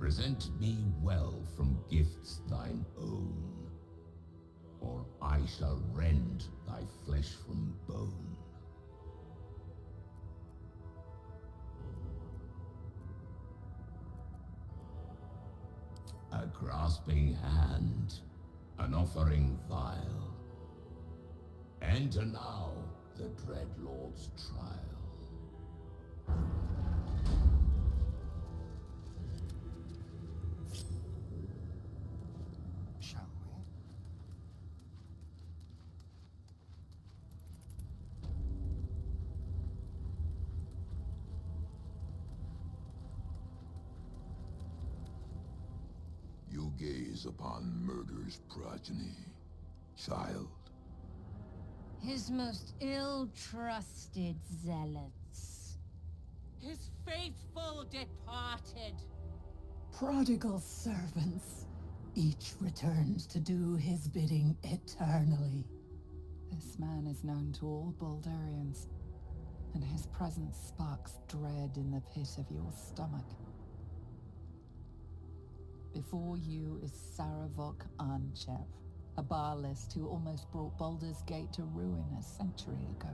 Present me well from gifts thine own, or I shall rend thy flesh from bone. A grasping hand, an offering vile. Enter now the Dread Lord's trial. Shall we? You gaze upon murder's progeny, child. His most ill-trusted zealots. His faithful departed. Prodigal servants. Each returns to do his bidding eternally. This man is known to all Baldurians, and his presence sparks dread in the pit of your stomach. Before you is Saravok Arnchev, a Bhaalist who almost brought Baldur's Gate to ruin a century ago.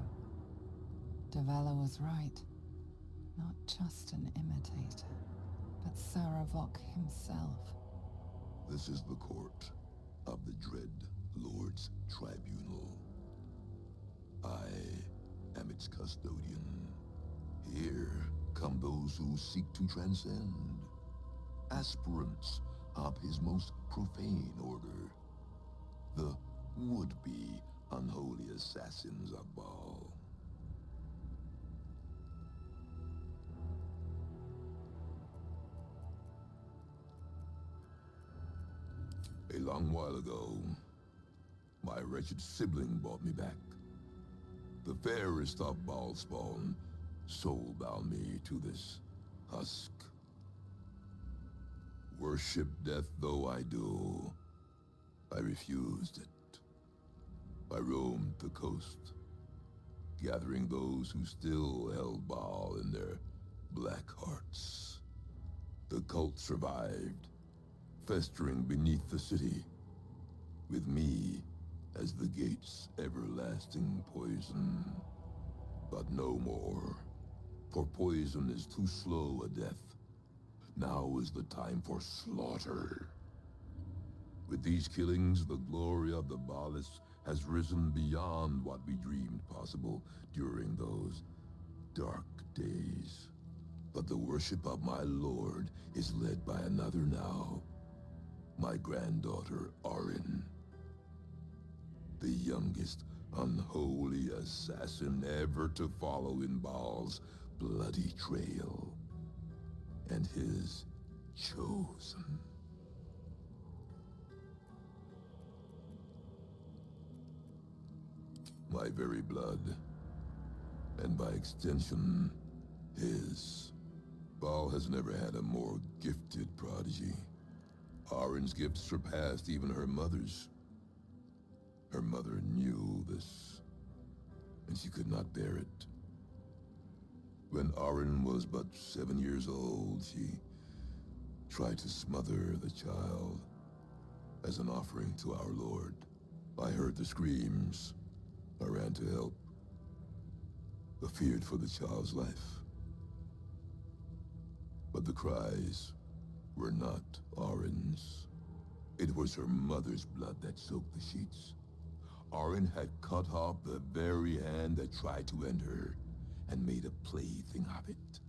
Davella was right. Not just an imitator, but Saravok himself. This is the court of the Dread Lord's Tribunal. I am its custodian. Here come those who seek to transcend, aspirants of his most profane order, the would-be Unholy Assassins of Bhaal. A long while ago, my wretched sibling brought me back. The fairest of Bhaal spawn soul-bound me to this husk. Worship death though I do, I refused it. I roamed the coast, gathering those who still held Bhaal in their black hearts. The cult survived, festering beneath the city, with me as the gate's everlasting poison. But no more, for poison is too slow a death. Now is the time for slaughter. With these killings, the glory of the Bhaalists has risen beyond what we dreamed possible during those dark days. But the worship of my lord is led by another now. My granddaughter, Arin. The youngest unholy assassin ever to follow in Bhaal's bloody trail. And his chosen. My very blood, and by extension, his. Bhaal has never had a more gifted prodigy. Arin's gifts surpassed even her mother's. Her mother knew this, and she could not bear it. When Arin was but 7 years old, she tried to smother the child as an offering to our Lord. I heard the screams. I ran to help. I feared for the child's life. But the cries were not Arin's. It was her mother's blood that soaked the sheets. Arin had cut off the very hand that tried to end her, and made a plaything of it.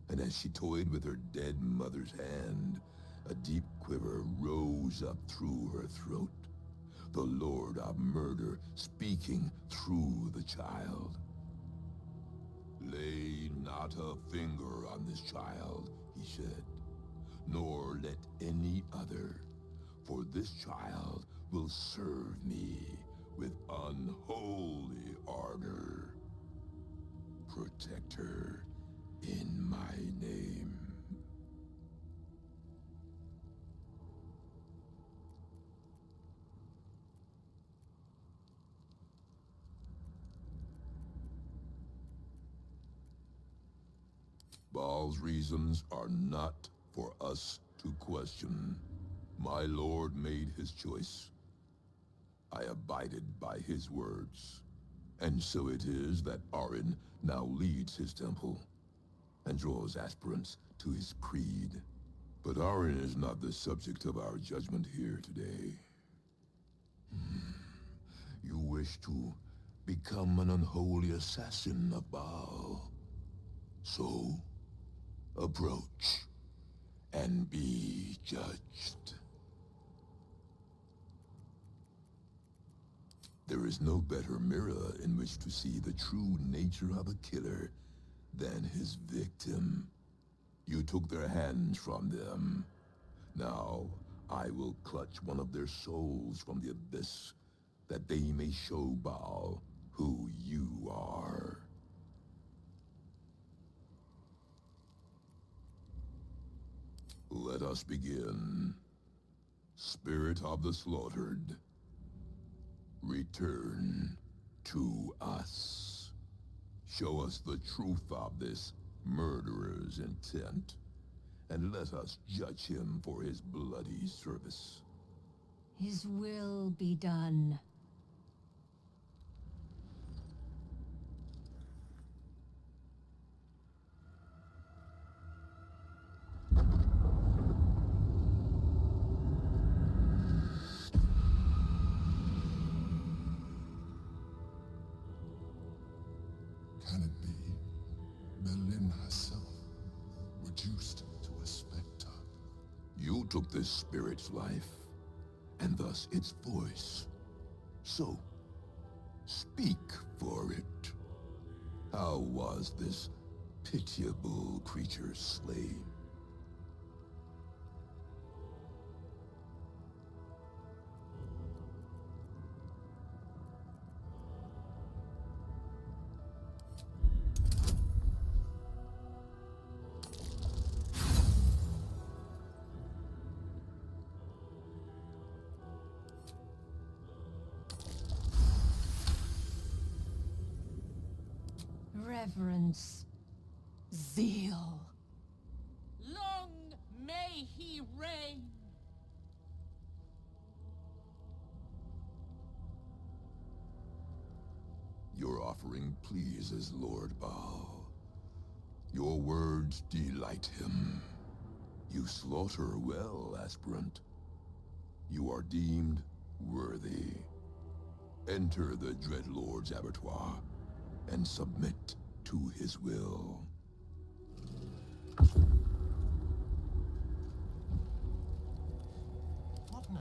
And as she toyed with her dead mother's hand, a deep quiver rose up through her throat. The Lord of Murder speaking through the child. Lay not a finger on this child, he said, nor let any other, for this child will serve me with unholy ardor. Protect her in my name. Bhaal's reasons are not for us to question. My lord made his choice. I abided by his words. And so it is that Arin now leads his temple and draws aspirants to his creed. But Arin is not the subject of our judgment here today. You wish to become an unholy assassin of Bhaal. So, approach and be judged. There is no better mirror in which to see the true nature of a killer than his victim. You took their hands from them. Now, I will clutch one of their souls from the abyss, that they may show Bhaal who you are. Let us begin. Spirit of the slaughtered, return to us. Show us the truth of this murderer's intent, and let us judge him for his bloody service. His will be done. Can it be Berlin herself, reduced to a spectre? You took this spirit's life, and thus its voice. So, speak for it. How was this pitiable creature slain? Reverence. Zeal. Long may he reign! Your offering pleases Lord Bhaal. Your words delight him. You slaughter well, aspirant. You are deemed worthy. Enter the Dreadlord's abattoir and submit to his will. What now?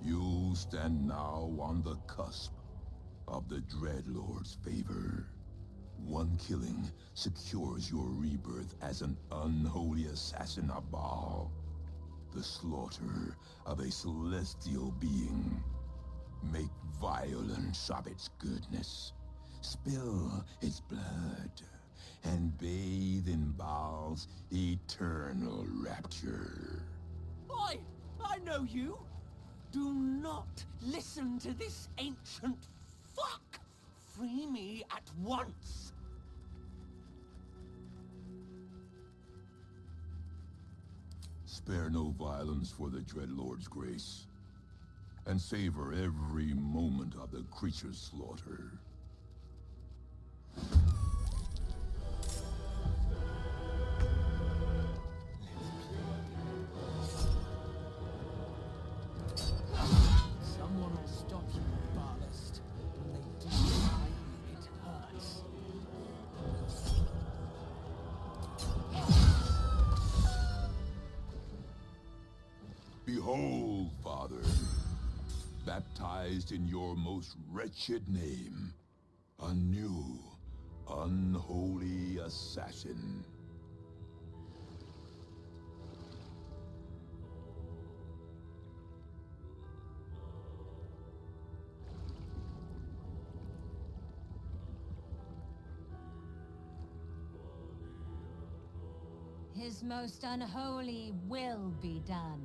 You stand now on the cusp of the Dreadlord's favor. One killing secures your rebirth as an unholy assassin of Bhaal. The slaughter of a celestial being. Make violence of its goodness. Spill its blood. And bathe in Bhaal's eternal rapture. I know you! Do not listen to this ancient fuck! Free me at once! Spare no violence for the Dreadlord's grace, and savor every moment of the creature's slaughter. Someone will stop you, Baalist. When they do, it hurts. Behold, Father, baptized in your most wretched name, a new, unholy assassin. His most unholy will be done.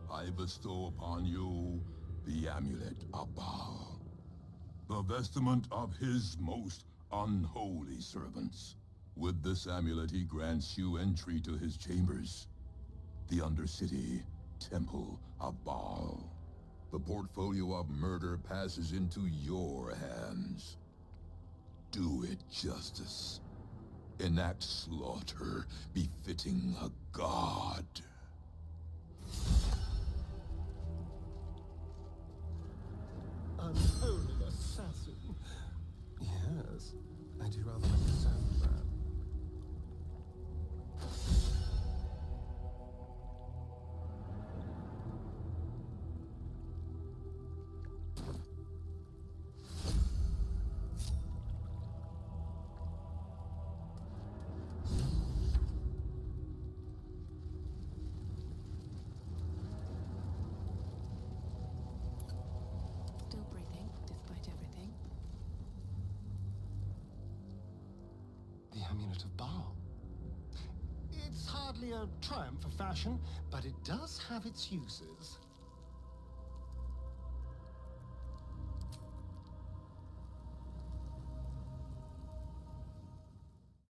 I bestow upon you the amulet of Bhaal, the vestment of his most unholy servants. With this amulet, he grants you entry to his chambers, the Undercity Temple of Bhaal. The portfolio of murder passes into your hands. Do it justice. Enact slaughter befitting a god. Unholy assassin. Yes, I do rather like the sound of that. Still breathing, despite everything. The amulet of Bhaal. It's hardly a triumph of fashion, but it does have its uses.